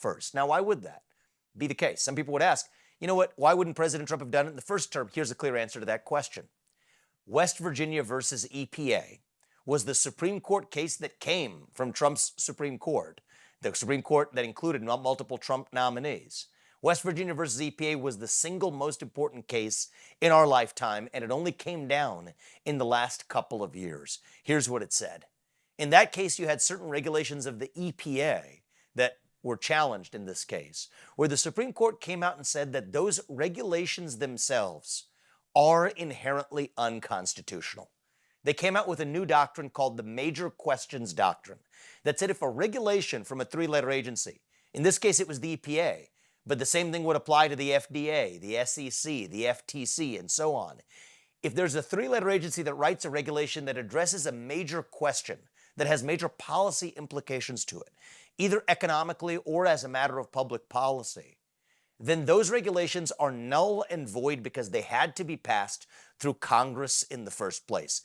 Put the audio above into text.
first. Now, why would that be the case? Some people would ask, you know what, why wouldn't President Trump have done it in the first term? Here's a clear answer to that question. West Virginia versus EPA was the Supreme Court case that came from Trump's Supreme Court, the Supreme Court that included multiple Trump nominees. West Virginia versus EPA was the single most important case in our lifetime, and it only came down in the last couple of years. Here's what it said. In that case, you had certain regulations of the EPA that were challenged in this case, where the Supreme Court came out and said that those regulations themselves are inherently unconstitutional. They came out with a new doctrine called the Major Questions Doctrine that said if a regulation from a three-letter agency, in this case it was the EPA, but the same thing would apply to the FDA, the SEC, the FTC, and so on. If there's a three-letter agency that writes a regulation that addresses a major question that has major policy implications to it, either economically or as a matter of public policy, then those regulations are null and void because they had to be passed through Congress in the first place.